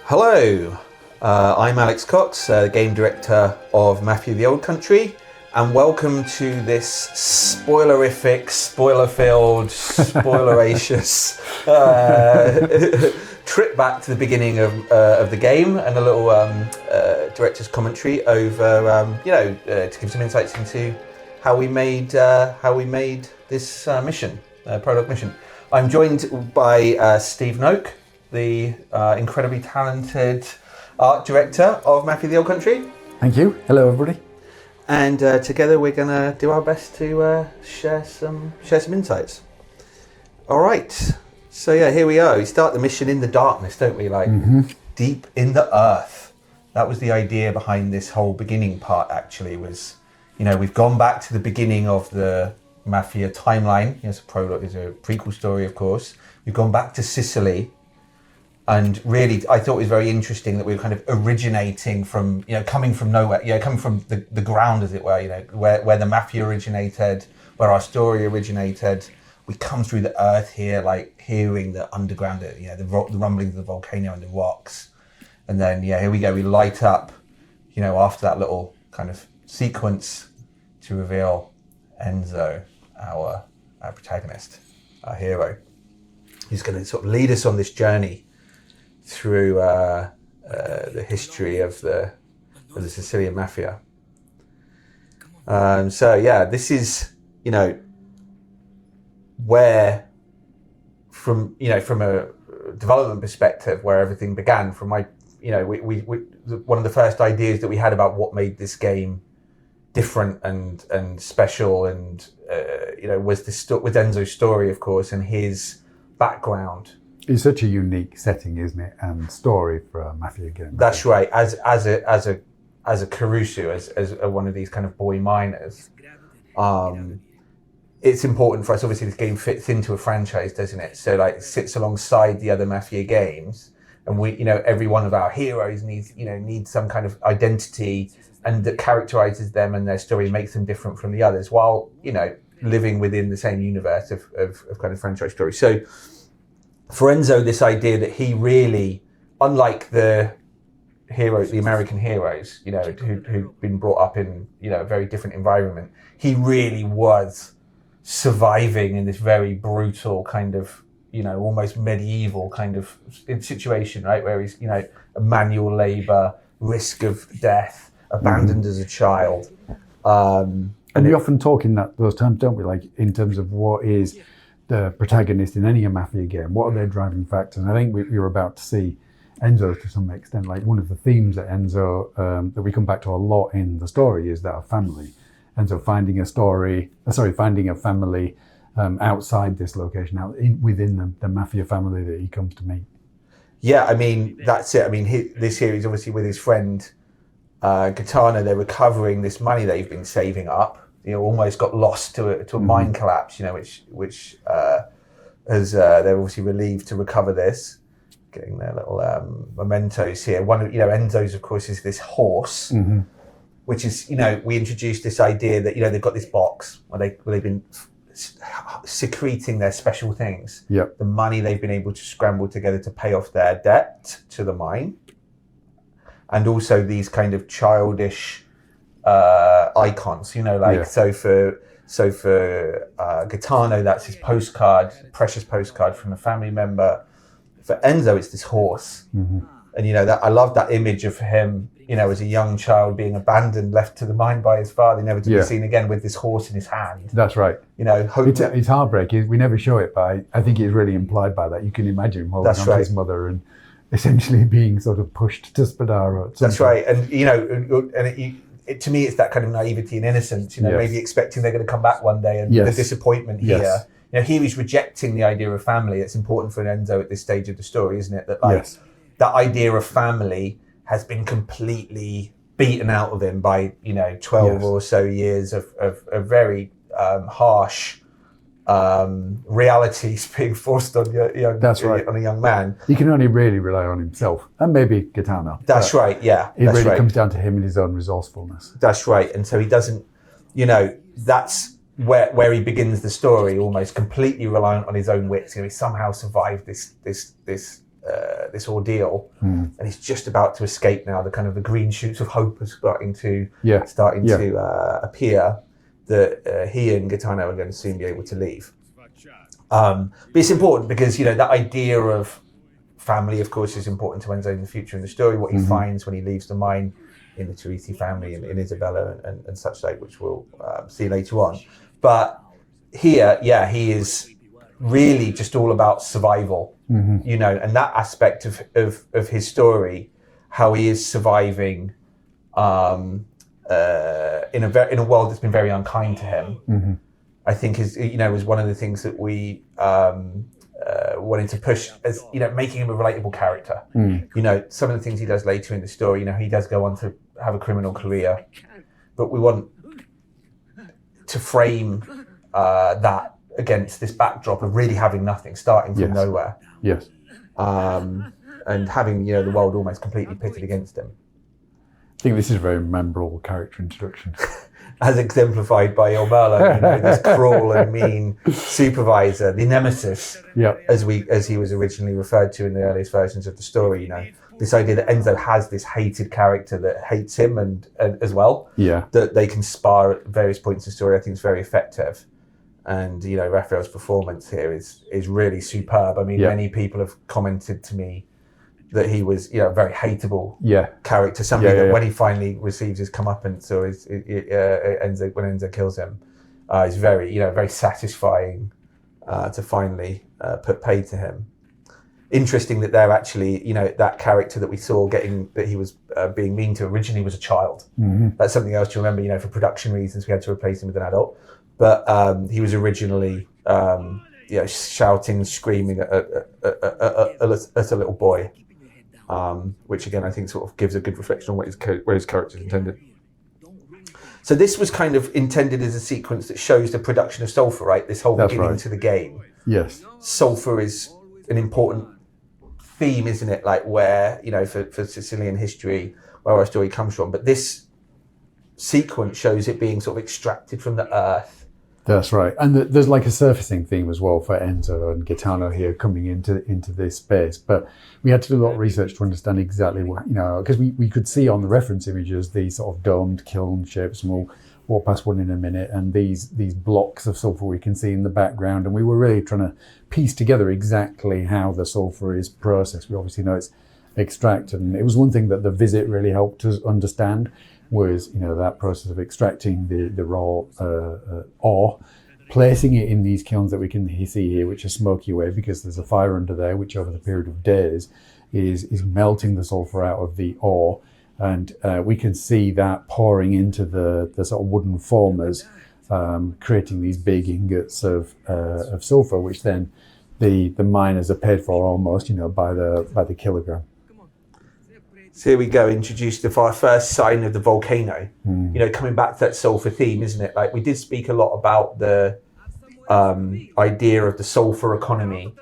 Hello, I'm Alex Cox, game director of Mafia the Old Country, and welcome to this spoilerific, spoiler-filled, spoileracious trip back to the beginning of the game, and a little director's commentary over, to give some insights into how we made this mission, prologue mission. I'm joined by Steve Noak, the incredibly talented art director of Mafia the Old Country. Thank you. Hello, everybody. And together we're going to do our best to share some insights. All right. So yeah, here we are. We start the mission in the darkness, don't we? Deep in the earth. That was the idea behind this whole beginning part. Actually, was we've gone back to the beginning of the Mafia timeline. It's a prologue, it's a prequel story, of course. We've gone back to Sicily. And really, I thought it was very interesting that we were kind of originating from, coming from nowhere, coming from the ground, as it were, where the Mafia originated, where our story originated. We come through the earth here, like hearing the underground, the rumblings of the volcano and the rocks. And then, here we go. We light up, after that little kind of sequence to reveal Enzo, our protagonist, our hero. He's going to sort of lead us on this journey through the history of the Sicilian Mafia. This is where from a development perspective where everything began. From my one of the first ideas that we had about what made this game different and special and was with Enzo's story, of course, and his background. It's such a unique setting, isn't it, and story for a Mafia game. That's right. As a Caruso, as one of these kind of boy miners, it's important for us. Obviously, this game fits into a franchise, doesn't it? So, it sits alongside the other Mafia games, and we, every one of our heroes needs some kind of identity, and that characterizes them and their story, makes them different from the others, while living within the same universe of kind of franchise stories. So, for Enzo, this idea that he really, unlike the American heroes, who'd been brought up in, a very different environment, he really was surviving in this very brutal kind of, almost medieval kind of situation, right? Where he's, manual labor, risk of death, abandoned as a child. And we often talk in those terms, don't we? Like in terms of what is the protagonist in any Mafia game, what are their driving factors? And I think we were about to see Enzo to some extent. Like one of the themes that Enzo, that we come back to a lot in the story is that of family. Enzo finding a family outside this location, within the Mafia family that he comes to meet. Yeah, I mean, that's it. I mean, this here is obviously with his friend Gaetano. They're recovering this money they've been saving up. Almost got lost to a mine collapse, which has they're obviously relieved to recover this, getting their little mementos here. One of Enzo's, of course, is this horse, which is we introduced this idea that they've got this box where they've been secreting their special things, the money they've been able to scramble together to pay off their debt to the mine, and also these kind of childish icons, so for Gaetano, that's his postcard, precious postcard from a family member. For Enzo, it's this horse, and that I love that image of him, as a young child being abandoned, left to the mine by his father, never to be seen again, with this horse in his hand. That's right. It's heartbreaking. We never show it, but I think it's really implied by that. You can imagine him holding on to his mother and essentially being sort of pushed to Spadaro. That's right, and to me, it's that kind of naivety and innocence, maybe expecting they're going to come back one day, and the disappointment here. Here he's rejecting the idea of family. It's important for Enzo at this stage of the story, isn't it? That that idea of family has been completely beaten out of him by 12 or so years of very harsh realities being forced on on a young man. He can only really rely on himself and maybe Gaetano. That's right, yeah. It really comes down to him and his own resourcefulness. That's right. And so he doesn't, that's where he begins the story, almost completely reliant on his own wits. He somehow survived this this ordeal, and he's just about to escape now. The kind of the green shoots of hope are starting to appear. That he and Gaetano are going to soon be able to leave. But it's important because that idea of family, of course, is important to Enzo in the future in the story. What he finds when he leaves the mine in the Teresi family and in Isabella and such like, which we'll see later on. But here, he is really just all about survival, and that aspect of his story, how he is surviving in a world that's been very unkind to him. I think is one of the things that we wanted to push as making him a relatable character. Some of the things he does later in the story, he does go on to have a criminal career, but we want to frame that against this backdrop of really having nothing, starting from nowhere. Yes. And having the world almost completely pitted against him. I think this is a very memorable character introduction. As exemplified by Il Merlo, this cruel and mean supervisor, the nemesis, as he was originally referred to in the earliest versions of the story. This idea that Enzo has this hated character that hates him and as well. That they can spar at various points in the story. I think it's very effective. And Raphael's performance here is really superb. I mean, many people have commented to me that he was, a very hateable character. Something that when he finally receives his comeuppance, or when Enzo kills him, is very, very satisfying to finally put paid to him. Interesting that they're actually, that character that we saw that he was being mean to originally was a child. That's something else to remember. For production reasons, we had to replace him with an adult. But he was originally, shouting, screaming at a little boy. Which again, I think sort of gives a good reflection on where his character is intended. So this was kind of intended as a sequence that shows the production of sulfur, right? This whole beginning to the game. Yes. Sulfur is an important theme, isn't it? Like where, for Sicilian history, where our story comes from. But this sequence shows it being sort of extracted from the earth. That's right, and there's like a surfacing theme as well for Enzo and Gaetano here coming into this space. But we had to do a lot of research to understand exactly what, because we could see on the reference images these sort of domed kiln shapes, and we'll walk past one in a minute, and these blocks of sulfur we can see in the background, and we were really trying to piece together exactly how the sulfur is processed. We obviously know it's extracted, and it was one thing that the visit really helped us understand. Was that process of extracting the raw ore, placing it in these kilns that we can see here, which are smoky away because there's a fire under there, which over the period of days is melting the sulfur out of the ore, and we can see that pouring into the sort of wooden formers, creating these big ingots of sulfur, which then the miners are paid for almost by the kilogram. So here we go, introduced to our first sign of the volcano. Coming back to that sulfur theme, isn't it? Like we did speak a lot about the idea of the sulfur economy,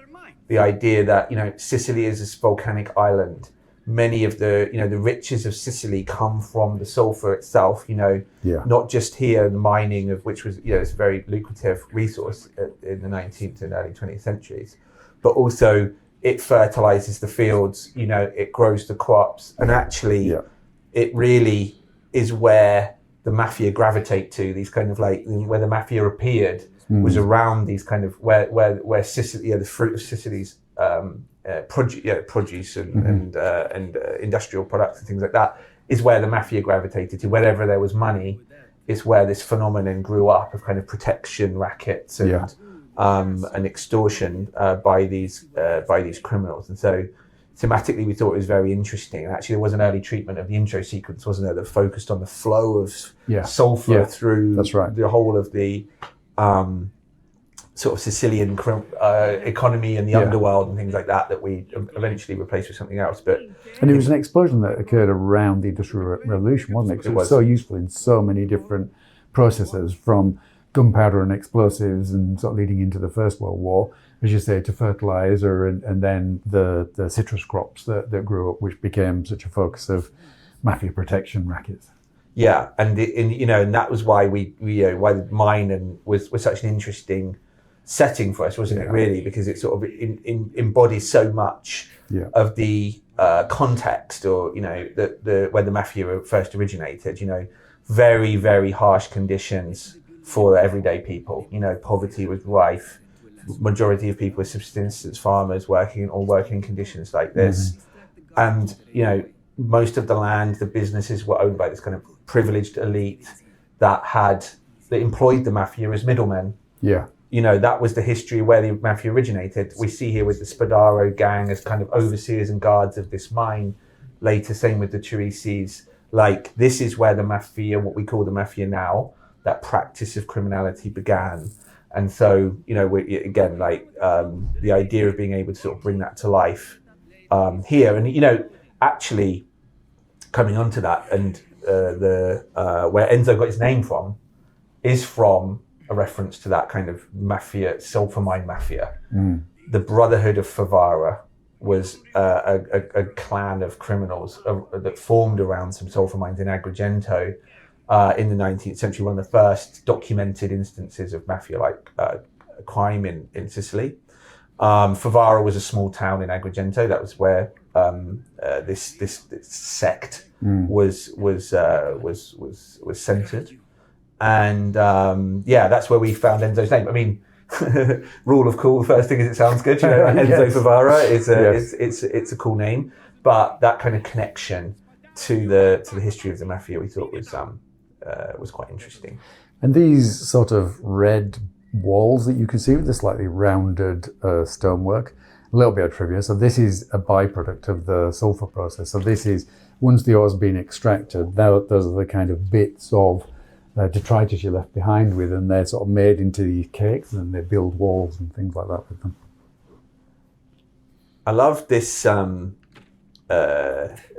the idea that Sicily is this volcanic island. Many of the the riches of Sicily come from the sulfur itself. Not just here the mining of which was it's a very lucrative resource in the 19th and early 20th centuries, but also it fertilizes the fields, it grows the crops, and actually it really is where the Mafia gravitate to. These kind of like where the Mafia appeared was around these kind of where Sicily, the fruit of Sicily's produce and industrial products and things like that is where the Mafia gravitated to. Wherever there was money, is where this phenomenon grew up of kind of protection rackets and extortion by these criminals. And so thematically we thought it was very interesting. And actually there was an early treatment of the intro sequence, wasn't there, that focused on the flow of sulfur through the whole of the sort of Sicilian economy and the underworld and things like that we eventually replaced with something else. And it was an explosion that occurred around the Industrial Revolution, wasn't it? Because it was so useful in so many different processes, from gunpowder and explosives and sort of leading into the First World War, as you say, to fertilizer and then the citrus crops that grew up, which became such a focus of Mafia protection rackets. And that was why why the mine was such an interesting setting for us, wasn't it? Really, because it sort of embodies so much of the context, or the when the mafia first originated. Very, very harsh conditions for everyday people. Poverty was rife. Majority of people were subsistence farmers working in conditions like this, and most of the land, the businesses were owned by this kind of privileged elite that employed the mafia as middlemen. That was the history where the mafia originated. We see here with the Spadaro gang as kind of overseers and guards of this mine. Later, same with the Chiricis. Like, this is where the mafia, what we call the mafia now, that practice of criminality began. And so, again, like the idea of being able to sort of bring that to life here. And, actually coming onto that, and where Enzo got his name from is from a reference to that kind of mafia, sulfur mine mafia. The Brotherhood of Favara was a clan of criminals that formed around some sulfur mines in Agrigento in the 19th century, one of the first documented instances of mafia-like crime in Sicily. Favara was a small town in Agrigento. That was where this sect was centered. And that's where we found Enzo's name. I mean, rule of cool. First thing is, it sounds good. Enzo Favara it's a cool name, but that kind of connection to the history of the mafia we thought was quite interesting. And these sort of red walls that you can see with the slightly rounded stonework. A little bit of trivia. So this is a byproduct of the sulfur process. So this is, once the ore's been extracted, those are the kind of bits of detritus you're left behind with, and they're sort of made into these cakes, and they build walls and things like that with them. I love this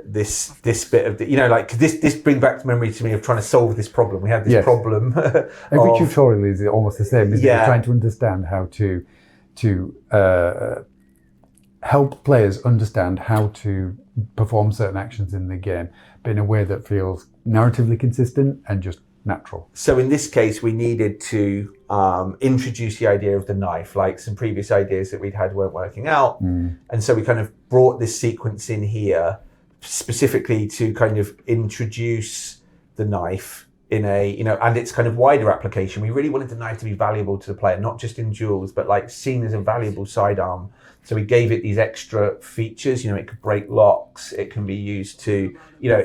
this bit of this brings back memory to me of trying to solve this problem. We have this problem. Every tutorial is almost the same, isn't it? You're trying to understand how to help players understand how to perform certain actions in the game, but in a way that feels narratively consistent and just natural. So in this case, we needed to introduce the idea of the knife, like some previous ideas that we'd had weren't working out. And so we kind of brought this sequence in here specifically to kind of introduce the knife in a, and its kind of wider application. We really wanted the knife to be valuable to the player, not just in duels, but like seen as a valuable sidearm. So we gave it these extra features. It could break locks. It can be used to, you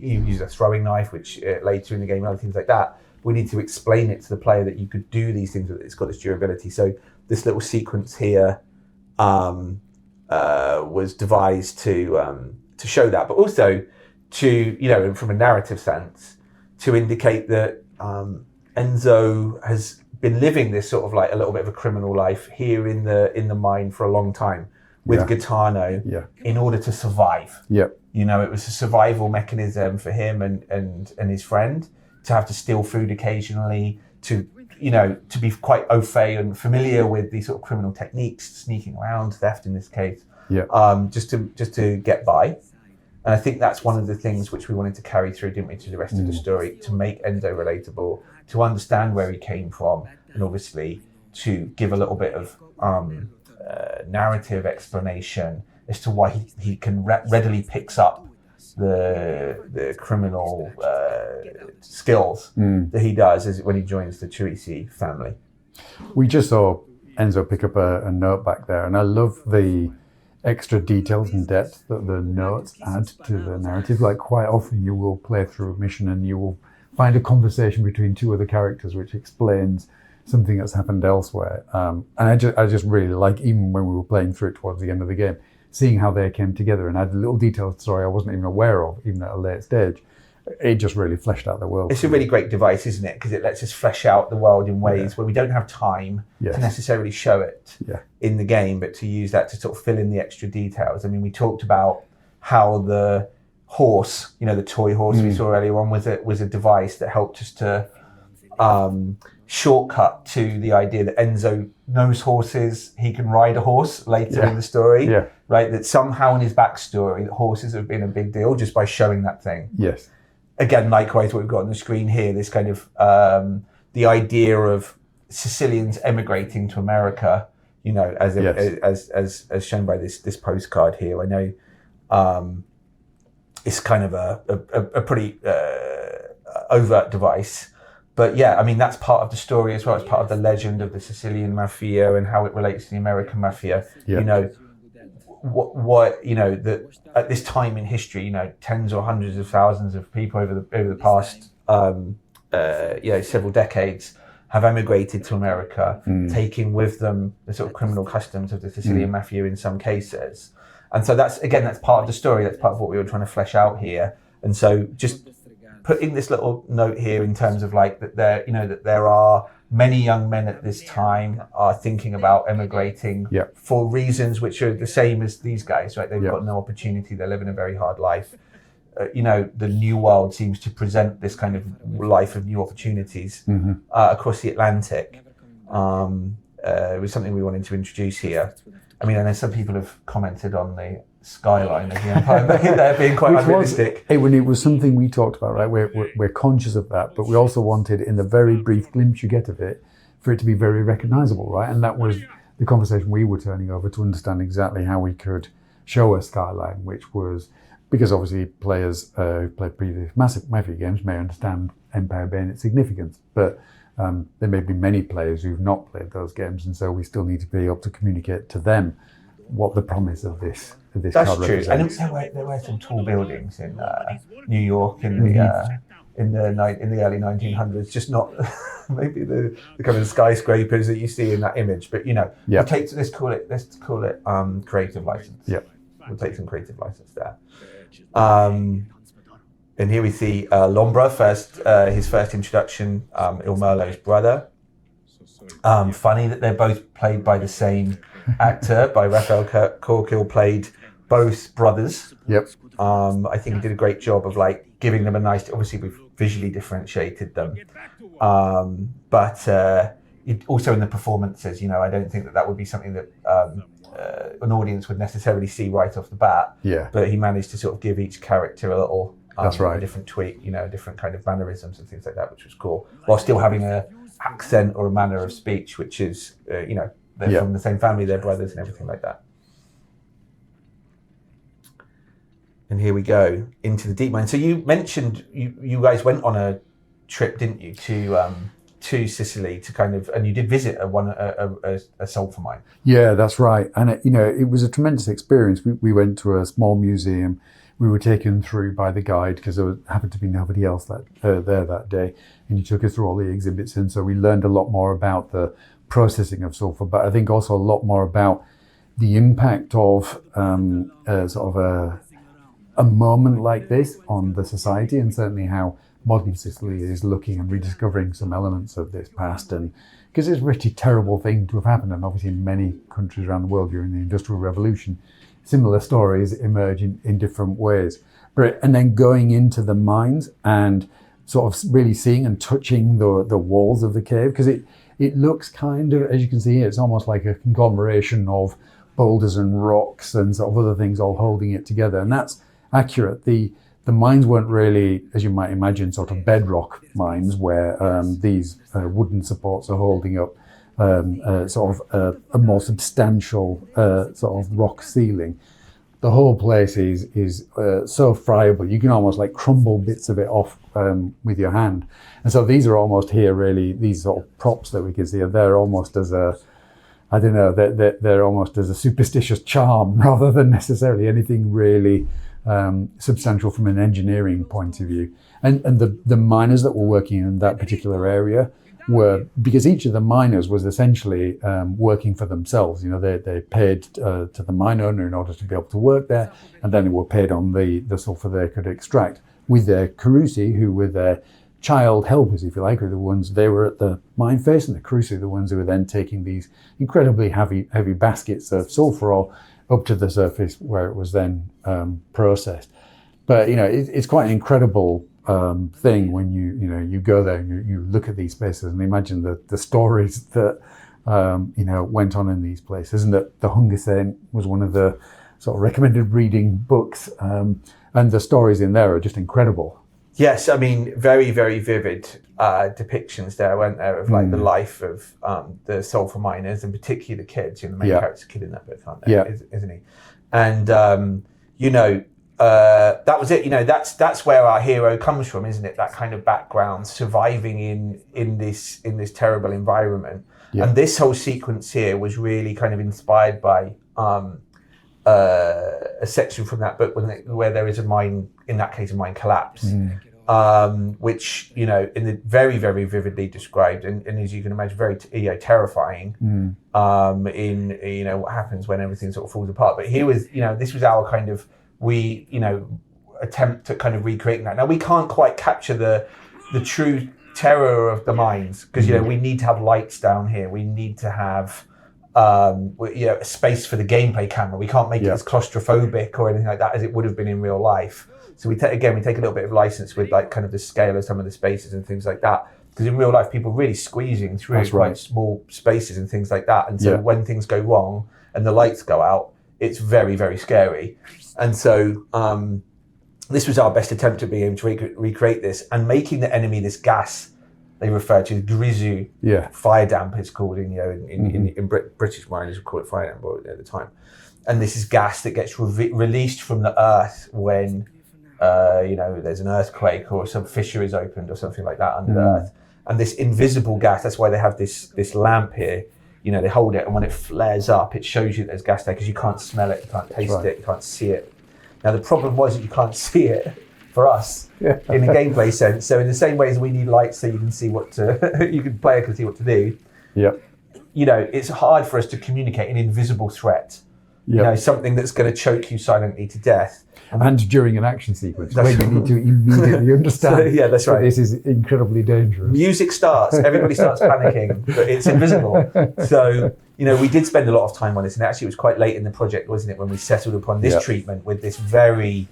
use a throwing knife, which later in the game, other things like that. We need to explain it to the player that you could do these things, that it's got this durability. So this little sequence here was devised to show that, but also to, from a narrative sense, to indicate that Enzo has been living this sort of like a little bit of a criminal life here in the mine for a long time with Gaetano in order to survive. It was a survival mechanism for him and his friend to have to steal food occasionally, to be quite au fait and familiar with these sort of criminal techniques, sneaking around, theft in this case, just to get by. And I think that's one of the things which we wanted to carry through, didn't we, to the rest of the story, to make Enzo relatable, to understand where he came from, and obviously to give a little bit of narrative explanation as to why he can readily picks up the criminal skills that he does when he joins the Chirici family. We just saw Enzo pick up a note back there, and I love the extra details and depth that the notes add to the narrative. Like, quite often you will play through a mission and you will find a conversation between two other characters which explains something that's happened elsewhere. And I just really like, even when we were playing through it towards the end of the game, seeing how they came together and add little detailed story I wasn't even aware of, even at a late stage. It just really fleshed out the world. It's a really great device, isn't it? Because it lets us flesh out the world in ways where we don't have time to necessarily show it in the game, but to use that to sort of fill in the extra details. I mean, we talked about how the horse, the toy horse we saw earlier on, was a device that helped us to shortcut to the idea that Enzo knows horses. He can ride a horse later in the story, right? That somehow in his backstory, that horses have been a big deal just by showing that thing. Again, likewise, what we've got on the screen here, this kind of the idea of Sicilians emigrating to America, as shown by this postcard here. I know it's kind of a pretty overt device. But yeah, I mean, that's part of the story as well. It's part of the legend of the Sicilian Mafia and how it relates to the American Mafia. Yep. That at this time in history, tens or hundreds of thousands of people over the past, several decades have emigrated to America, taking with them the sort of criminal customs of the Sicilian Mafia in some cases. And so that's part of the story. That's part of what we were trying to flesh out here. And so just putting this little note here in terms of like that there are many young men at this time are thinking about emigrating for reasons which are the same as these guys, right? They've got no opportunity. They're living a very hard life. The new world seems to present this kind of life of new opportunities across the Atlantic. It was something we wanted to introduce here. I mean, I know some people have commented on the skyline of the Empire there being quite unrealistic. It was something we talked about, right? We're conscious of that, but we also wanted, in the very brief glimpse you get of it, for it to be very recognisable, right? And that was the conversation we were turning over to understand exactly how we could show a skyline, which was, because obviously players who played previous Mafia games may understand Empire Bay and its significance, but there may be many players who've not played those games, and so we still need to be able to communicate to them what the promise of this That's card true. represents. And there were some tall buildings in New York in the early 1900s. Just not maybe the kind of skyscrapers that you see in that image, but let's call it creative license. Yeah, we'll take some creative license there. And here we see Lombra his first introduction, Il Merlo's brother. Funny that they're both played by the same actor, by Raphael Corkhill, played both brothers. Yep. I think he did a great job of like giving them a nice. Obviously, we've visually differentiated them, but also in the performances. I don't think that would be something that an audience would necessarily see right off the bat. Yeah. But he managed to sort of give each character a little. That's right. A different tweak, a different kind of mannerisms and things like that, which was cool, while still having a accent or a manner of speech, which is, they're from the same family, they're brothers and everything like that. And here we go into the deep mine. So you mentioned you guys went on a trip, didn't you, to Sicily to kind of, and you did visit a sulfur mine. Yeah, that's right. And it was a tremendous experience. We went to a small museum. We were taken through by the guide because there happened to be nobody else there that day, and he took us through all the exhibits, and so we learned a lot more about the processing of sulfur, but I think also a lot more about the impact of sort of a moment like this on the society, and certainly how modern Sicily is looking and rediscovering some elements of this past, and because it's a really terrible thing to have happened, and obviously in many countries around the world during the Industrial Revolution, similar stories emerge in different ways. And then going into the mines and sort of really seeing and touching the walls of the cave, because it looks kind of, as you can see here, it's almost like a conglomeration of boulders and rocks and sort of other things all holding it together. And that's accurate. The mines weren't really, as you might imagine, sort of bedrock mines where these wooden supports are holding up sort of a more substantial sort of rock ceiling. The whole place is so friable. You can almost like crumble bits of it off with your hand. And so these are almost here really, these sort of props that we can see, they're almost as they're almost as a superstitious charm rather than necessarily anything really substantial from an engineering point of view. And the miners that were working in that particular area were, because each of the miners was essentially working for themselves. They paid to the mine owner in order to be able to work there, and then they were paid on the sulfur they could extract, with their carusi, who were their child helpers, if you like, or the ones, they were at the mine face, and the carusi, the ones who were then taking these incredibly heavy baskets of sulfur ore up to the surface where it was then processed. But it's quite an incredible thing when you go there and you look at these places and imagine the stories that went on in these places, and that The Hunger Saint was one of the sort of recommended reading books, and the stories in there are just incredible. Yes, I mean, very, very vivid depictions there, weren't there, of like the life of the sulfur miners, and particularly the kids. You know, the main character's a kid in that book, aren't they? Isn't he? And you know, that was it. You know, that's where our hero comes from, isn't it? That kind of background, surviving in this terrible environment. Yeah. And this whole sequence here was really kind of inspired by a section from that book where there is a mine, in that case, a mine collapse, which, you know, in the very, very vividly described, and as you can imagine, very terrifying. In, you know, what happens when everything sort of falls apart. But here was, you know, this was our kind of attempt at kind of recreating that. Now we can't quite capture the true terror of the mines, because you know we need to have lights down here. We need to have a space for the gameplay camera. We can't make it as claustrophobic or anything like that as it would have been in real life. So we take a little bit of license with like kind of the scale of some of the spaces and things like that. Because in real life, people are really squeezing through quite small spaces and things like that. And so when things go wrong and the lights go out, it's very, very scary. And so this was our best attempt at being able to recreate this, and making the enemy this gas they refer to as grizu. Fire damp is called in British miners would call it fire damp at the time. And this is gas that gets released from the earth when there's an earthquake or some fissure is opened or something like that under the earth. And this invisible gas, that's why they have this lamp here. You know, they hold it, and when it flares up, it shows you there's gas there, because you can't smell it, you can't taste it, you can't see it. Now, the problem was that you can't see it for us in a gameplay sense. So in the same way as we need lights so you can see player can see what to do. You know, it's hard for us to communicate an invisible threat. You know, something that's going to choke you silently to death. And during an action sequence, where you need to immediately understand that's right. This is incredibly dangerous. Music starts, everybody starts panicking, but it's invisible. So, you know, we did spend a lot of time on this, and actually it was quite late in the project, wasn't it, when we settled upon this treatment with this very,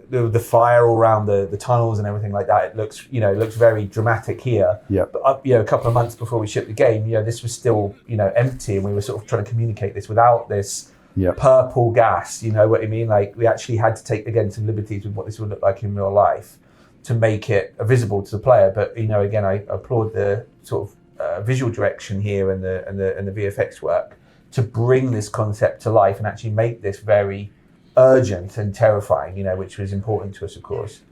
the fire all around the tunnels and everything like that. It looks very dramatic here. But a couple of months before we shipped the game, this was still, empty, and we were sort of trying to communicate this without this purple gas. You know what I mean? Like, we actually had to take again some liberties with what this would look like in real life to make it visible to the player. But again, I applaud the sort of visual direction here and the VFX work to bring this concept to life and actually make this very urgent and terrifying, which was important to us, of course,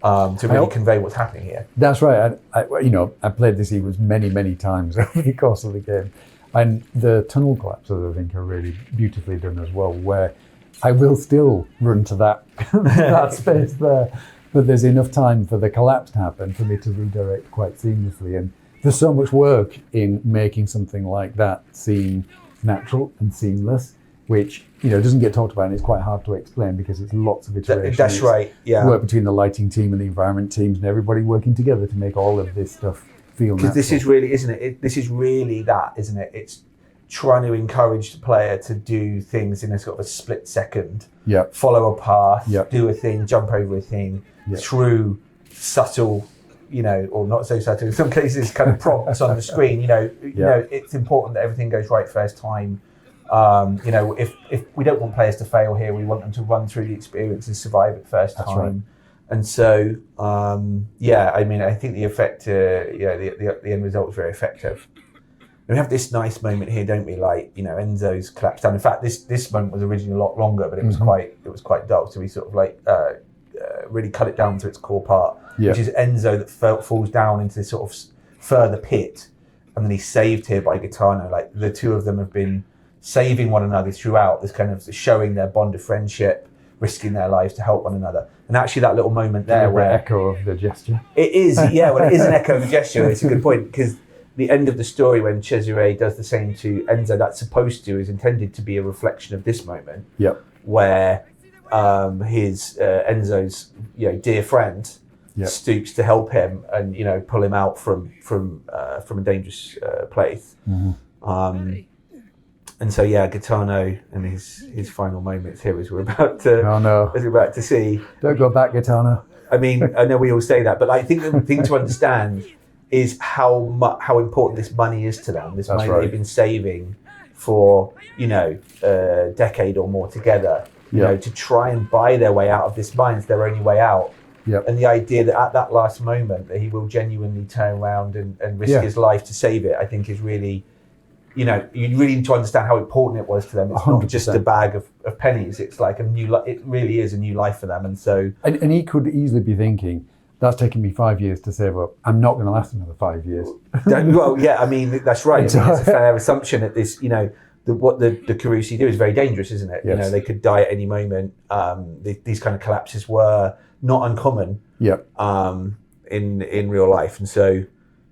to really convey what's happening here. That's right. I played this sequence many times over the course of the game, and the tunnel collapses, I think, are really beautifully done as well, where I will still run to that that space there, but there's enough time for the collapse to happen for me to redirect quite seamlessly. And there's so much work in making something like that seem natural and seamless, which doesn't get talked about, and it's quite hard to explain because it's lots of iterations. That's right. Yeah. Work between the lighting team and the environment teams and everybody working together to make all of this stuff feel natural. Because this is really, isn't it? This is really that, isn't it? It's trying to encourage the player to do things in a sort of a split second. Follow a path, do a thing, jump over a thing, through subtle, or not so subtle, in some cases, kind of prompts on the screen. It's important that everything goes right first time. If we don't want players to fail here, we want them to run through the experience and survive it first time. Right. And so, I think the effect, the end result was very effective. And we have this nice moment here, don't we? Like, Enzo's collapsed down. In fact, this moment was originally a lot longer, but it was quite dull. So we sort of really cut it down to its core part, which is Enzo that falls down into this sort of further pit, and then he's saved here by Gaetano. Like, the two of them have been saving one another throughout this, kind of showing their bond of friendship, risking their lives to help one another. And actually that little moment there where echo of the gesture. It is, it is an echo of the gesture. It's a good point, because the end of the story when Cesare does the same to Enzo, that's is intended to be a reflection of this moment. Where his Enzo's dear friend stoops to help him and pull him out from a dangerous place. And so, Gaetano and his final moments here, as we're about to see. Don't go back, Gaetano. I mean, I know we all say that, but I think the thing to understand is how important this money is to them. This money they've been saving for a decade or more together you know, to try and buy their way out of this mine. It's their only way out. And the idea that at that last moment that he will genuinely turn around and risk his life to save it, I think is really, you know, you really need to understand how important it was to them. It's 100%. Not just a bag of pennies. It's like a new, it really is a new life for them. And so, and he could easily be thinking, that's taken me 5 years to save up. I'm not going to last another 5 years. Well, yeah, I mean, that's right. I mean, it's a fair assumption that this, you know, what the Carusi do is very dangerous, isn't it? You know, they could die at any moment. These kind of collapses were not uncommon in real life. And so,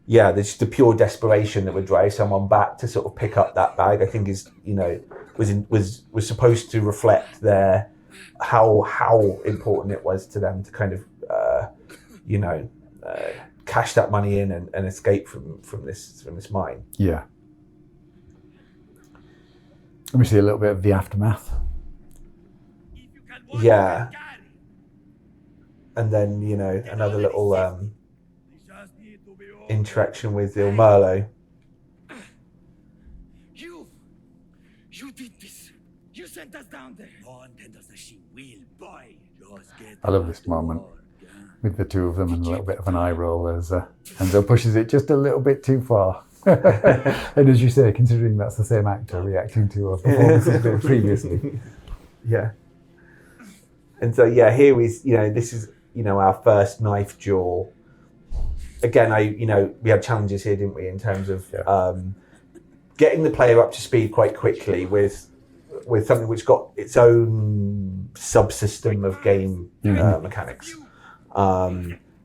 yeah, there's just the pure desperation that would drive someone back to sort of pick up that bag, I think is, you know, was supposed to reflect how important it was to them to kind of, you know, cash that money in and escape from this mine. Yeah. Let me see a little bit of the aftermath. Yeah. And then, you know, another little interaction with Il Merlo. You did this. You sent us down there. She will, boy. I love this moment with the two of them and a little bit of an eye roll as Enzo pushes it just a little bit too far. And as you say, considering that's the same actor reacting to a performance a bit previously. Yeah. And so, yeah, here is, you know, this is, you know, our first knife duel. Again, we had challenges here, didn't we, in terms of getting the player up to speed quite quickly with something which got its own subsystem of game mechanics.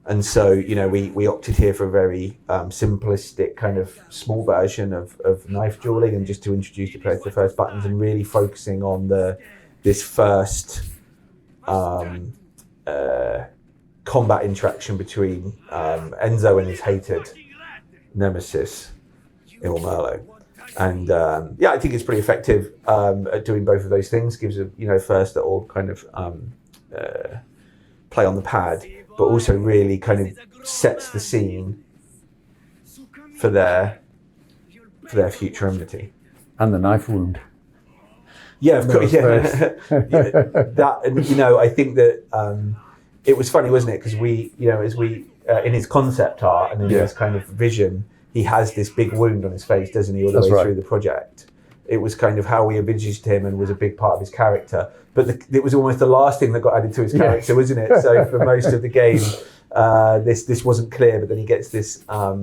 And so, you know, we opted here for a very simplistic kind of small version of knife dueling, and just to introduce the player to the first buttons and really focusing on this first combat interaction between Enzo and his hated nemesis, Il Merlo. And I think it's pretty effective at doing both of those things. Gives a, you know, first little kind of play on the pad, but also really kind of sets the scene for their future enmity. And the knife wound. Yeah, of course. Yeah. That, and you know, I think that it was funny, wasn't it? Because we, you know, as we in his concept art and in his kind of vision, he has this big wound on his face, doesn't he, all the way through the project. It was kind of how we envisaged him and was a big part of his character. But it was almost the last thing that got added to his character, wasn't it? So for most of the game, this wasn't clear, but then he gets this for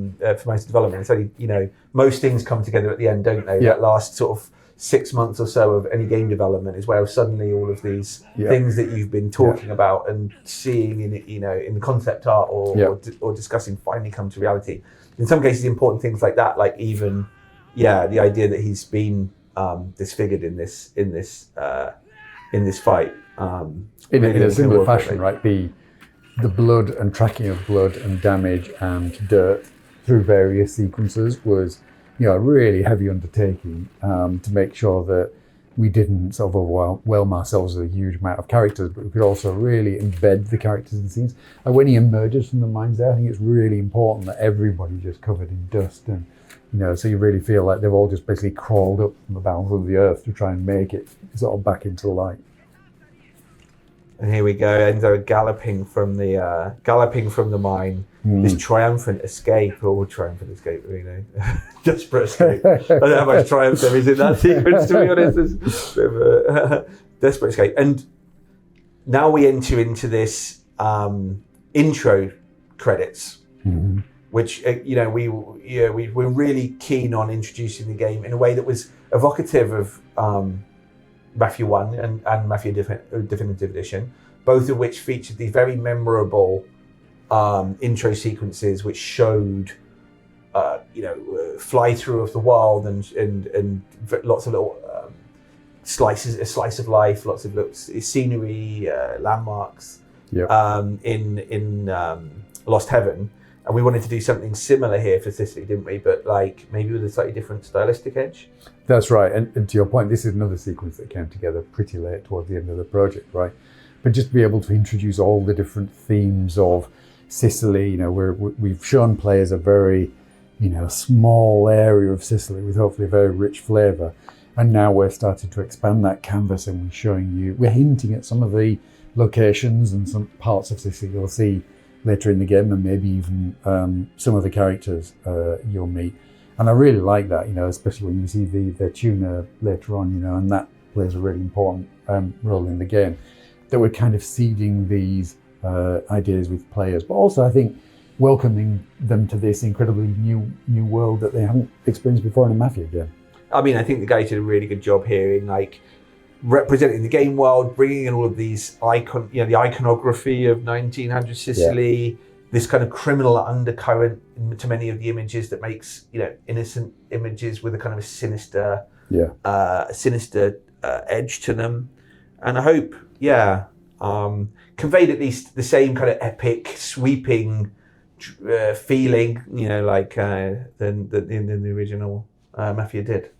most of development. So, you know, most things come together at the end, don't they? That last sort of 6 months or so of any game development is where suddenly all of these things that you've been talking about and seeing in, you know, in concept art or discussing finally come to reality. In some cases, important things like that, like even, the idea that he's been disfigured in this fight. In a similar fashion, right? The blood and tracking of blood and damage and dirt through various sequences was, you know, a really heavy undertaking to make sure that we didn't sort of overwhelm ourselves with a huge amount of characters, but we could also really embed the characters in scenes. And when he emerges from the mines there, I think it's really important that everybody's just covered in dust, and, you know, so you really feel like they've all just basically crawled up from the bowels of the earth to try and make it sort of back into the light. And here we go, Enzo galloping from the mine. This triumphant escape, you know, desperate escape. I don't know how much triumph there is in that sequence, to be honest. It's a bit of a desperate escape. And now we enter into this intro credits, which, you know, we're really keen on introducing the game in a way that was evocative of Mafia 1 and Mafia Definitive Edition, both of which featured these very memorable intro sequences which showed fly through of the wild and lots of little a slice of life, lots of little scenery, landmarks in Lost Heaven. And we wanted to do something similar here for Sicily, didn't we? But like maybe with a slightly different stylistic edge. That's right. And to your point, this is another sequence that came together pretty late towards the end of the project, right? But just to be able to introduce all the different themes of Sicily, you know, we've shown players a very, you know, small area of Sicily with hopefully a very rich flavour. And now we're starting to expand that canvas, and we're hinting at some of the locations and some parts of Sicily you'll see later in the game, and maybe even some of the characters you'll meet. And I really like that, especially when you see the tuner later on, and that plays a really important role in the game. That we're kind of seeding these ideas with players, but also I think welcoming them to this incredibly new world that they haven't experienced before in a Mafia game. I mean, I think the guys did a really good job here in like representing the game world, bringing in all of these the iconography of 1900 Sicily, this kind of criminal undercurrent to many of the images that makes innocent images with a kind of a sinister edge to them. And I hope, conveyed at least the same kind of epic, sweeping feeling, than the original Mafia did.